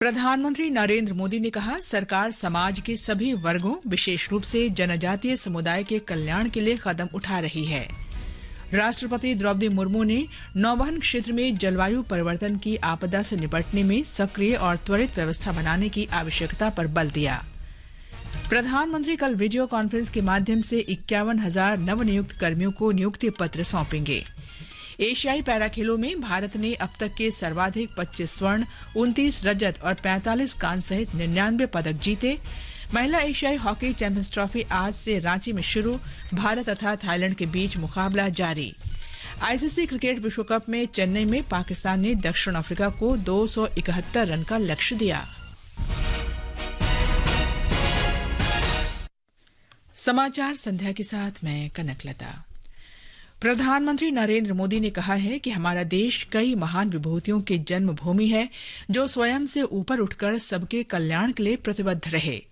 प्रधानमंत्री नरेंद्र मोदी ने कहा, सरकार समाज के सभी वर्गों, विशेष रूप से जनजातीय समुदाय के कल्याण के लिए कदम उठा रही है। राष्ट्रपति द्रौपदी मुर्मू ने नौवहन क्षेत्र में जलवायु परिवर्तन की आपदा से निपटने में सक्रिय और त्वरित व्यवस्था बनाने की आवश्यकता पर बल दिया। प्रधानमंत्री कल वीडियो कॉन्फ्रेंस के माध्यम से 51,000 नवनियुक्त कर्मियों को नियुक्ति पत्र सौंपेंगे। एशियाई पैरा खेलों में भारत ने अब तक के सर्वाधिक 25 स्वर्ण, 29 रजत और 45 कांस्य सहित 99 पदक जीते। महिला एशियाई हॉकी चैंपियंस ट्रॉफी आज से रांची में शुरू, भारत तथा थाईलैंड के बीच मुकाबला जारी। आईसीसी क्रिकेट विश्व कप में चेन्नई में पाकिस्तान ने दक्षिण अफ्रीका को 271 रन का लक्ष्य दिया। समाचार संध्या के साथ मैं कनकलता। प्रधानमंत्री नरेंद्र मोदी ने कहा है कि हमारा देश कई महान विभूतियों की जन्मभूमि है, जो स्वयं से ऊपर उठकर सबके कल्याण के लिए प्रतिबद्ध रहे।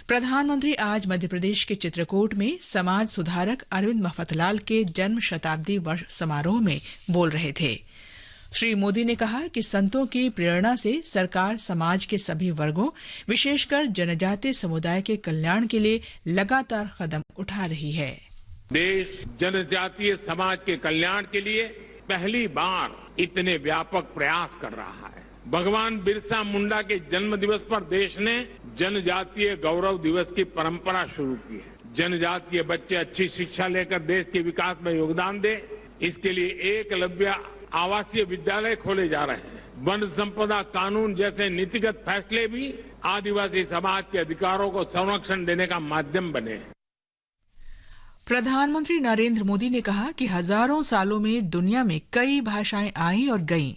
प्रधानमंत्री आज मध्य प्रदेश के चित्रकूट में समाज सुधारक अरविंद मफतलाल के जन्म शताब्दी वर्ष समारोह में बोल रहे थे। श्री मोदी ने कहा कि संतों की प्रेरणा से सरकार समाज के सभी वर्गों, विशेषकर जनजातीय समुदाय के कल्याण के लिए लगातार कदम उठा रही है। देश जनजातीय समाज के कल्याण के लिए पहली बार इतने व्यापक प्रयास कर रहा है। भगवान बिरसा मुंडा के जन्म दिवस पर देश ने जनजातीय गौरव दिवस की परंपरा शुरू की है। जनजातीय बच्चे अच्छी शिक्षा लेकर देश के विकास में योगदान दें, इसके लिए एकलव्य आवासीय विद्यालय खोले जा रहे हैं। वन संपदा कानून जैसे नीतिगत फैसले भी आदिवासी समाज के अधिकारों को संरक्षण देने का माध्यम बने। प्रधानमंत्री नरेंद्र मोदी ने कहा कि हजारों सालों में दुनिया में कई भाषाएं आई और गईं।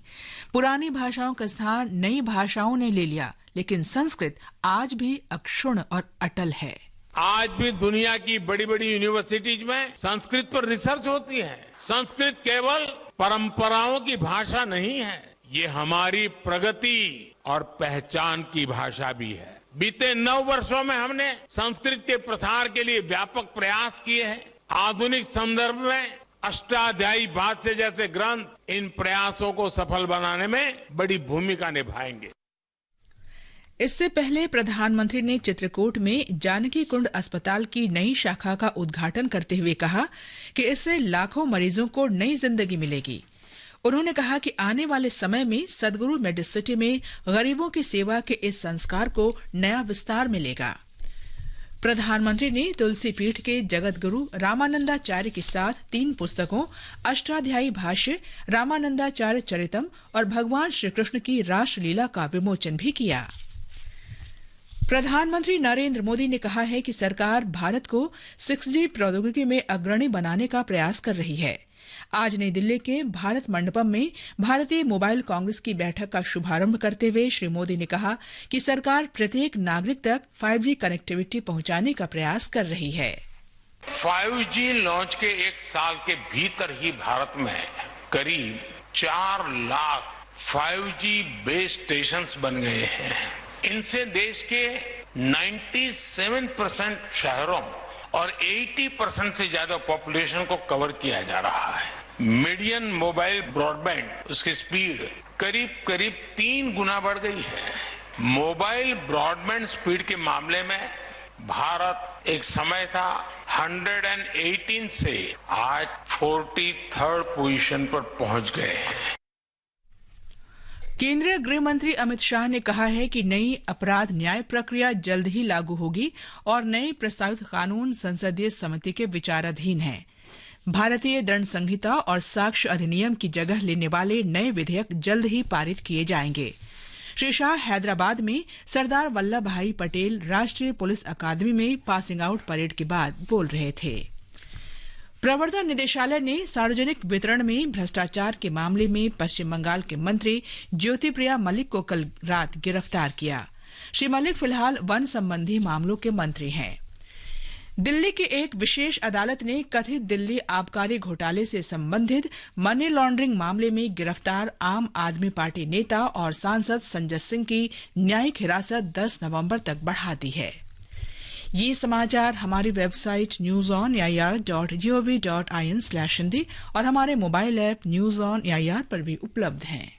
पुरानी भाषाओं का स्थान नई भाषाओं ने ले लिया, लेकिन संस्कृत आज भी अक्षुण्ण और अटल है। आज भी दुनिया की बड़ी बड़ी यूनिवर्सिटीज में संस्कृत पर रिसर्च होती है। संस्कृत केवल परंपराओं की भाषा नहीं है, ये हमारी प्रगति और पहचान की भाषा भी है। बीते 9 वर्षों में हमने संस्कृत के प्रसार के लिए व्यापक प्रयास किए हैं। आधुनिक संदर्भ में अष्टाध्यायी भाष्य जैसे ग्रंथ इन प्रयासों को सफल बनाने में बड़ी भूमिका निभाएंगे। इससे पहले प्रधानमंत्री ने चित्रकूट में जानकी कुंड अस्पताल की नई शाखा का उद्घाटन करते हुए कहा कि इससे लाखों मरीजों को नई जिंदगी मिलेगी। उन्होंने कहा कि आने वाले समय में सदगुरु मेडिसिटी में गरीबों की सेवा के इस संस्कार को नया विस्तार मिलेगा। प्रधानमंत्री ने तुलसी पीठ के जगत गुरु रामानंदाचार्य के साथ 3 पुस्तकों अष्टाध्यायी भाष्य, रामानंदाचार्य चरितम और भगवान श्री कृष्ण की रासलीला का विमोचन भी किया। प्रधानमंत्री नरेंद्र मोदी ने कहा है कि सरकार भारत को 6G प्रौद्योगिकी में अग्रणी बनाने का प्रयास कर रही है। आज नई दिल्ली के भारत मंडपम में भारतीय मोबाइल कांग्रेस की बैठक का शुभारंभ करते हुए श्री मोदी ने कहा कि सरकार प्रत्येक नागरिक तक 5G कनेक्टिविटी पहुंचाने का प्रयास कर रही है। 5G लॉन्च के 1 साल के भीतर ही भारत में करीब 4 लाख 5G बेस स्टेशंस बन गए हैं। इनसे देश के 97% शहरों और 80% से ज्यादा पॉपुलेशन को कवर किया जा रहा है। मीडियन मोबाइल ब्रॉडबैंड उसकी स्पीड करीब 3 गुना बढ़ गई है। मोबाइल ब्रॉडबैंड स्पीड के मामले में भारत एक समय था 118 से आज 43rd पोजीशन पर पहुंच गए हैं। केंद्रीय गृह मंत्री अमित शाह ने कहा है कि नई अपराध न्याय प्रक्रिया जल्द ही लागू होगी और नए प्रस्तावित कानून संसदीय समिति के विचाराधीन हैं। भारतीय दंड संहिता और साक्ष्य अधिनियम की जगह लेने वाले नए विधेयक जल्द ही पारित किए जाएंगे। श्री शाह हैदराबाद में सरदार वल्लभ भाई पटेल राष्ट्रीय पुलिस अकादमी में पासिंग आउट परेड के बाद बोल रहे थे। प्रवर्तन निदेशालय ने सार्वजनिक वितरण में भ्रष्टाचार के मामले में पश्चिम बंगाल के मंत्री ज्योतिप्रिया मलिक को कल रात गिरफ्तार किया। श्री मलिक फिलहाल वन संबंधी मामलों के मंत्री हैं। दिल्ली की एक विशेष अदालत ने कथित दिल्ली आबकारी घोटाले से संबंधित मनी लॉन्ड्रिंग मामले में गिरफ्तार आम आदमी पार्टी नेता और सांसद संजय सिंह की न्यायिक हिरासत 10 नवंबर तक बढ़ा दी है। ये समाचार हमारी वेबसाइट newsonair.gov.in/हिंदी और हमारे mobile app news on AIR पर भी उपलब्ध हैं।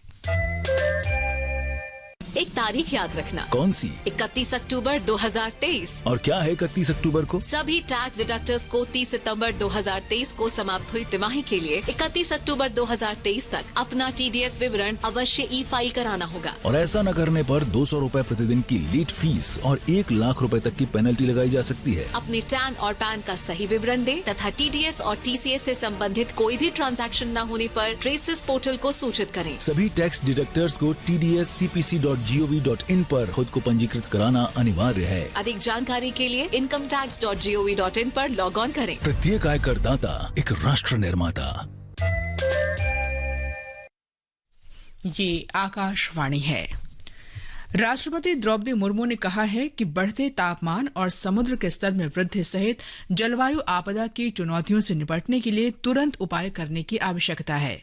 एक तारीख याद रखना। कौन सी? 31 अक्टूबर 2023। और क्या है 31 अक्टूबर को? सभी टैक्स डिडक्टर्स को 30 सितंबर 2023 को समाप्त हुई तिमाही के लिए 31 अक्टूबर 2023 तक अपना TDS विवरण अवश्य ई-फाइल कराना होगा। और ऐसा न करने पर 200 रूपए प्रतिदिन की लेट फीस और 1 लाख रुपए तक की पेनल्टी लगाई जा सकती है। अपने टैन और पैन का सही विवरण दें तथा TDS और TCS से संबंधित कोई भी ट्रांजैक्शन न होने पर ट्रेसिस पोर्टल को सूचित करें। सभी टैक्स डिडक्टर्स को tdscpc.gov.in पर खुद को पंजीकृत कराना अनिवार्य है। अधिक जानकारी के लिए incometax.gov.in पर लॉग ऑन करें। प्रत्येक आयकर दाता एक राष्ट्र निर्माता। ये आकाशवाणी है। राष्ट्रपति द्रौपदी मुर्मू ने कहा है कि बढ़ते तापमान और समुद्र के स्तर में वृद्धि सहित जलवायु आपदा की चुनौतियों से निपटने के लिए तुरंत उपाय करने की आवश्यकता है।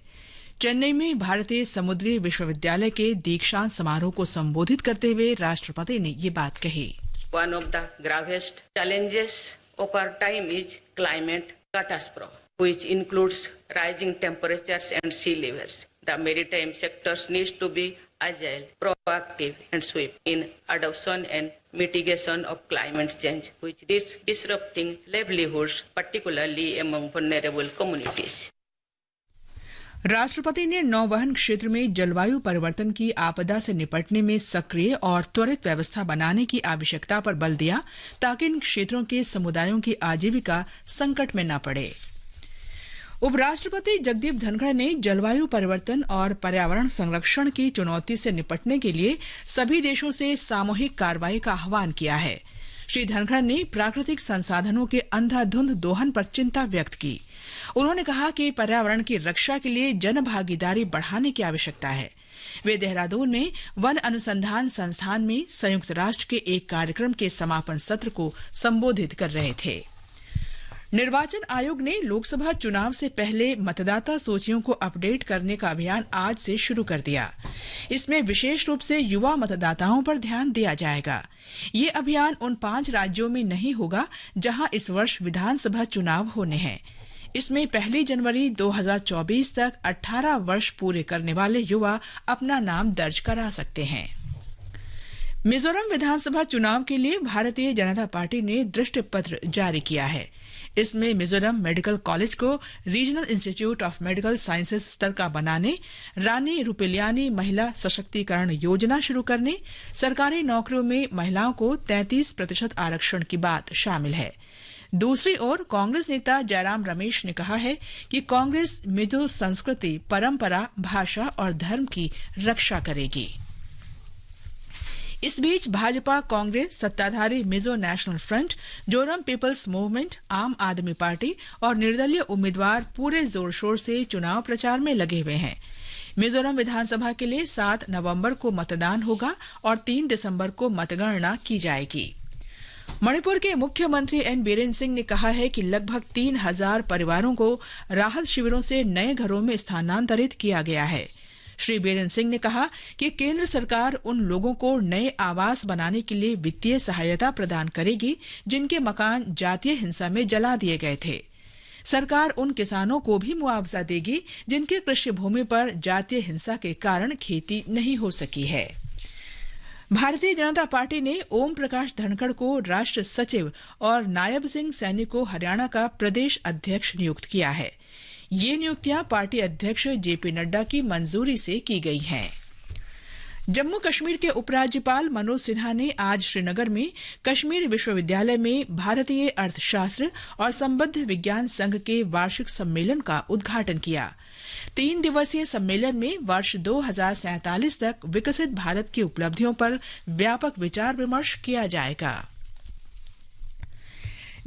चेन्नई में भारतीय समुद्री विश्वविद्यालय के दीक्षांत समारोह को संबोधित करते हुए राष्ट्रपति ने ये बात कही। One of the gravest challenges of our time is climate catastrophe, which includes rising temperatures and sea levels. The maritime sectors needs to be agile, proactive, and swift in adoption and mitigation of climate change, which is disrupting livelihoods, particularly among vulnerable communities. राष्ट्रपति ने नौवहन क्षेत्र में जलवायु परिवर्तन की आपदा से निपटने में सक्रिय और त्वरित व्यवस्था बनाने की आवश्यकता पर बल दिया ताकि इन क्षेत्रों के समुदायों की आजीविका संकट में न पड़े। उपराष्ट्रपति जगदीप धनखड़ ने जलवायु परिवर्तन और पर्यावरण संरक्षण की चुनौती से निपटने के लिए सभी देशों से सामूहिक कार्रवाई का आह्वान किया है। श्री धनखड़ ने प्राकृतिक संसाधनों के अंधाधुंध दोहन पर चिंता व्यक्त की। उन्होंने कहा कि पर्यावरण की रक्षा के लिए जन भागीदारी बढ़ाने की आवश्यकता है। वे देहरादून में वन अनुसंधान संस्थान में संयुक्त राष्ट्र के एक कार्यक्रम के समापन सत्र को संबोधित कर रहे थे। निर्वाचन आयोग ने लोकसभा चुनाव से पहले मतदाता सूचियों को अपडेट करने का अभियान आज से शुरू कर दिया। इसमें विशेष रूप से युवा मतदाताओं पर ध्यान दिया जाएगा। ये अभियान उन 5 राज्यों में नहीं होगा जहां इस वर्ष विधानसभा चुनाव होने हैं। इसमें 1 जनवरी 2024 तक 18 वर्ष पूरे करने वाले युवा अपना नाम दर्ज करा सकते हैं। मिजोरम विधानसभा चुनाव के लिए भारतीय जनता पार्टी ने दृष्टि पत्र जारी किया है। इसमें मिजोरम मेडिकल कॉलेज को regional institute of medical sciences स्तर का बनाने, रानी रुपेलियानी महिला सशक्तिकरण योजना शुरू करने, सरकारी नौकरियों में महिलाओं को 33% आरक्षण की बात शामिल है। दूसरी ओर कांग्रेस नेता जयराम रमेश ने कहा है कि कांग्रेस मिजो संस्कृति, परंपरा, भाषा और धर्म की रक्षा करेगी। इस बीच भाजपा, कांग्रेस, सत्ताधारी मिजो नेशनल फ्रंट, जोरम पीपल्स मूवमेंट, आम आदमी पार्टी और निर्दलीय उम्मीदवार पूरे जोर शोर से चुनाव प्रचार में लगे हुए हैं। मिजोरम विधानसभा के लिए 7 नवंबर को मतदान होगा और 3 दिसंबर को मतगणना की जाएगी। मणिपुर के मुख्यमंत्री एन बीरेन सिंह ने कहा है कि लगभग 3000 परिवारों को राहत शिविरों से नए घरों में स्थानांतरित किया गया है। श्री बीरेन सिंह ने कहा कि केंद्र सरकार उन लोगों को नए आवास बनाने के लिए वित्तीय सहायता प्रदान करेगी जिनके मकान जातीय हिंसा में जला दिए गए थे। सरकार उन किसानों को भी मुआवजा देगी जिनके कृषि भूमि पर जातीय हिंसा के कारण खेती नहीं हो सकी है। भारतीय जनता पार्टी ने ओम प्रकाश धनखड़ को राष्ट्र सचिव और नायब सिंह सैनी को हरियाणा का प्रदेश अध्यक्ष नियुक्त किया है। ये नियुक्तियां पार्टी अध्यक्ष जेपी नड्डा की मंजूरी से की गई हैं। जम्मू कश्मीर के उपराज्यपाल मनोज सिन्हा ने आज श्रीनगर में कश्मीर विश्वविद्यालय में भारतीय अर्थशास्त्र और संबद्ध विज्ञान संघ के वार्षिक सम्मेलन का उद्घाटन किया। 3 दिवसीय सम्मेलन में वर्ष 2047 तक विकसित भारत की उपलब्धियों पर व्यापक विचार विमर्श किया जाएगा।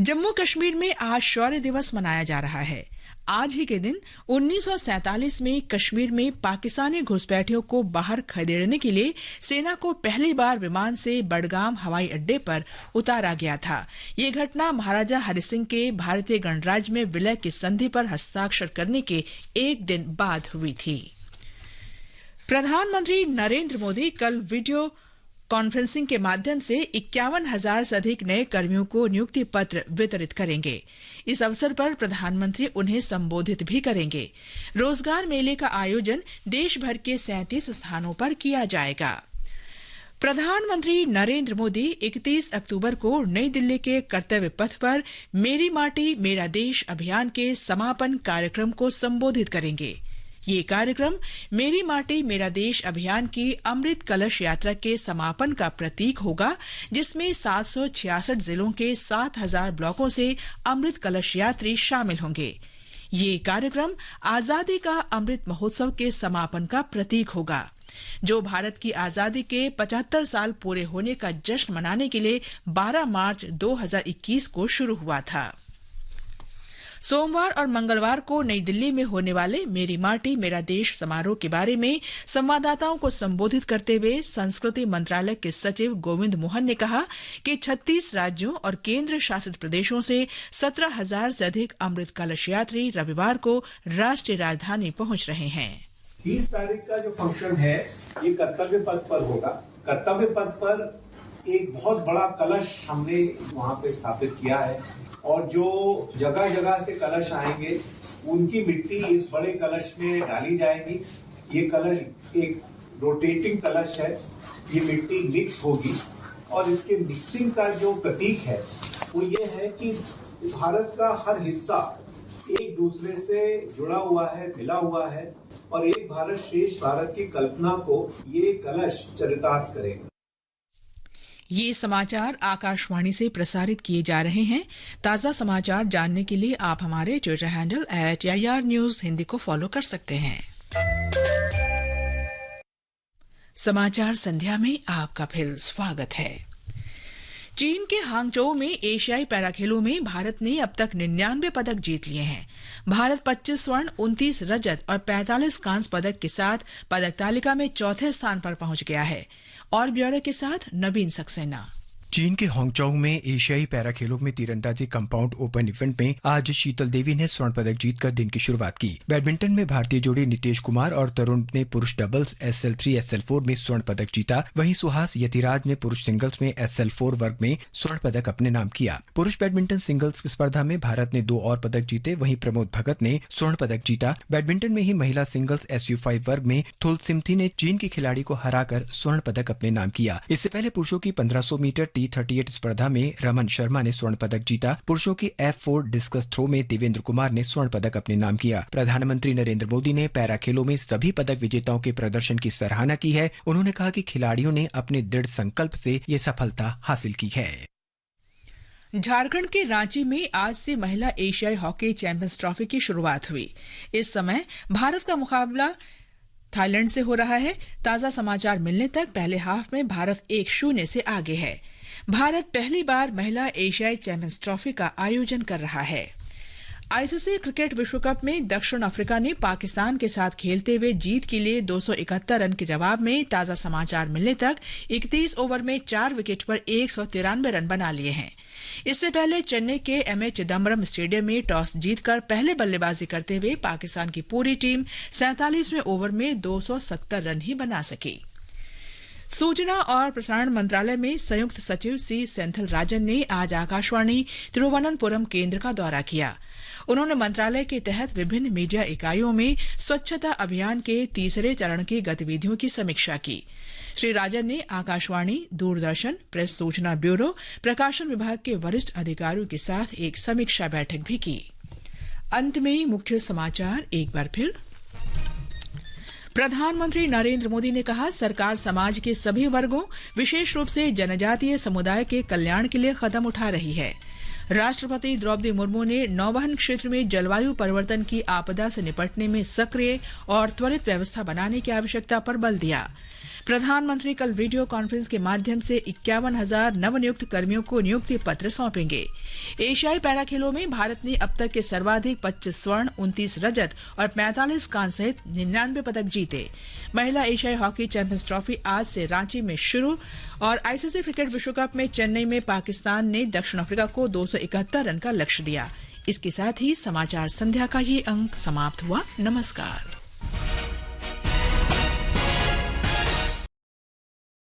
जम्मू कश्मीर में आज शौर्य दिवस मनाया जा रहा है। आज ही के दिन 1947 में कश्मीर में पाकिस्तानी घुसपैठियों को बाहर खदेड़ने के लिए सेना को पहली बार विमान से बडगाम हवाई अड्डे पर उतारा गया था। ये घटना महाराजा हरि सिंह के भारतीय गणराज्य में विलय की संधि पर हस्ताक्षर करने के एक दिन बाद हुई थी। प्रधानमंत्री नरेंद्र मोदी कल वीडियो कॉन्फ्रेंसिंग के माध्यम से 51,000 से अधिक नए कर्मियों को नियुक्ति पत्र वितरित करेंगे। इस अवसर पर प्रधानमंत्री उन्हें संबोधित भी करेंगे। रोजगार मेले का आयोजन देश भर के 37 स्थानों पर किया जाएगा। प्रधानमंत्री नरेंद्र मोदी 31 अक्टूबर को नई दिल्ली के कर्तव्य पथ पर मेरी माटी मेरा देश अभियान के समापन कार्यक्रम को संबोधित करेंगे। ये कार्यक्रम मेरी माटी मेरा देश अभियान की अमृत कलश यात्रा के समापन का प्रतीक होगा, जिसमें 766 जिलों के 7000 ब्लॉकों से अमृत कलश यात्री शामिल होंगे। ये कार्यक्रम आजादी का अमृत महोत्सव के समापन का प्रतीक होगा, जो भारत की आजादी के 75 साल पूरे होने का जश्न मनाने के लिए 12 मार्च 2021 को शुरू हुआ था। सोमवार और मंगलवार को नई दिल्ली में होने वाले मेरी माटी मेरा देश समारोह के बारे में संवाददाताओं को संबोधित करते हुए संस्कृति मंत्रालय के सचिव गोविंद मोहन ने कहा कि 36 राज्यों और केंद्र शासित प्रदेशों से 17,000 से अधिक अमृत कलश यात्री रविवार को राष्ट्रीय राजधानी पहुंच रहे हैं। 30 तारीख का जो फंक्शन है ये कर्तव्य पथ पर होगा। कर्तव्य पथ पर एक बहुत बड़ा कलश हमने वहाँ पे स्थापित किया है और जो जगह जगह से कलश आएंगे उनकी मिट्टी इस बड़े कलश में डाली जाएगी। ये कलश एक रोटेटिंग कलश है, ये मिट्टी मिक्स होगी और इसके मिक्सिंग का जो प्रतीक है वो ये है कि भारत का हर हिस्सा एक दूसरे से जुड़ा हुआ है, मिला हुआ है और एक भारत श्रेष्ठ भारत की कल्पना को ये कलश चरितार्थ करेगा। ये समाचार आकाशवाणी से प्रसारित किए जा रहे हैं। ताज़ा समाचार जानने के लिए आप हमारे ट्विटर हैंडल @AIR हिंदी को फॉलो कर सकते हैं। समाचार संध्या में आपका फिर स्वागत है। चीन के हांगझोउ में एशियाई पैरा खेलों में भारत ने अब तक 99 पदक जीत लिए हैं। भारत 25 स्वर्ण, 29 रजत और 45 कांस्य पदक के साथ पदक तालिका में चौथे स्थान पर पहुंच गया है। और ब्यौरे के साथ नवीन सक्सेना। चीन के हांगझोउ में एशियाई पैरा खेलों में तीरंदाजी कंपाउंड ओपन इवेंट में आज शीतल देवी ने स्वर्ण पदक जीतकर दिन की शुरुआत की। बैडमिंटन में भारतीय जोड़ी नितेश कुमार और तरुण ने पुरुष डबल्स SL3 SL4 में स्वर्ण पदक जीता। वहीं सुहास यतिराज ने पुरुष सिंगल्स में SL4 वर्ग में स्वर्ण पदक अपने नाम किया। पुरुष बैडमिंटन सिंगल्स की स्पर्धा में भारत ने 2 और पदक जीते। वहीं प्रमोद भगत ने स्वर्ण पदक जीता। बैडमिंटन में ही महिला सिंगल्स SU5 वर्ग में थुल सिमथी ने चीन की खिलाड़ी को हराकर स्वर्ण पदक अपने नाम किया। इससे पहले पुरुषों की 1500 मीटर T38 स्पर्धा में रमन शर्मा ने स्वर्ण पदक जीता। पुरुषों की F4 डिस्कस थ्रो में देवेंद्र कुमार ने स्वर्ण पदक अपने नाम किया। प्रधानमंत्री नरेंद्र मोदी ने पैरा खेलों में सभी पदक विजेताओं के प्रदर्शन की सराहना की है। उन्होंने कहा कि खिलाड़ियों ने अपने दृढ़ संकल्प से ये सफलता हासिल की है। झारखंड के रांची में आज से महिला एशियाई हॉकी चैंपियंस ट्रॉफी की शुरुआत हुई। इस समय भारत का मुकाबला थाईलैंड से हो रहा है। ताजा समाचार मिलने तक पहले हाफ में भारत 1-0 से आगे है। भारत पहली बार महिला एशियाई चैंपियंस ट्रॉफी का आयोजन कर रहा है। आईसीसी क्रिकेट विश्व कप में दक्षिण अफ्रीका ने पाकिस्तान के साथ खेलते हुए जीत के लिए 271 रन के जवाब में ताजा समाचार मिलने तक 31 ओवर में 4 विकेट पर 193 रन बना लिए हैं। इससे पहले चेन्नई के M.A. चिदम्बरम स्टेडियम में टॉस जीतकर पहले बल्लेबाजी करते हुए पाकिस्तान की पूरी टीम 47वें ओवर में 270 रन ही बना सकी। सूचना और प्रसारण मंत्रालय में संयुक्त सचिव C. सेंथिल राजन ने आज आकाशवाणी तिरुवनंतपुरम केंद्र का दौरा किया। उन्होंने मंत्रालय के तहत विभिन्न मीडिया इकाइयों में स्वच्छता अभियान के तीसरे चरण की गतिविधियों की समीक्षा की। श्री राजन ने आकाशवाणी, दूरदर्शन, प्रेस सूचना ब्यूरो, प्रकाशन विभाग के वरिष्ठ अधिकारियों के साथ एक समीक्षा बैठक भी की। अंत में मुख्य समाचार एक बार फिर। प्रधानमंत्री नरेंद्र मोदी ने कहा, सरकार समाज के सभी वर्गों, विशेष रूप से जनजातीय समुदाय के कल्याण के लिए कदम उठा रही है। राष्ट्रपति द्रौपदी मुर्मू ने नौवहन क्षेत्र में जलवायु परिवर्तन की आपदा से निपटने में सक्रिय और त्वरित व्यवस्था बनाने की आवश्यकता पर बल दिया। प्रधानमंत्री कल वीडियो कॉन्फ्रेंस के माध्यम से 51,000 नवनियुक्त कर्मियों को नियुक्ति पत्र सौंपेंगे। एशियाई पैरा खेलों में भारत ने अब तक के सर्वाधिक 25 स्वर्ण, 29 रजत और 45 कांस्य सहित 99 पदक जीते। महिला एशियाई हॉकी चैंपियंस ट्रॉफी आज से रांची में शुरू और आईसीसी क्रिकेट विश्व कप में चेन्नई में पाकिस्तान ने दक्षिण अफ्रीका को 271 रन का लक्ष्य दिया। इसके साथ ही समाचार संध्या का ये अंक समाप्त हुआ। नमस्कार।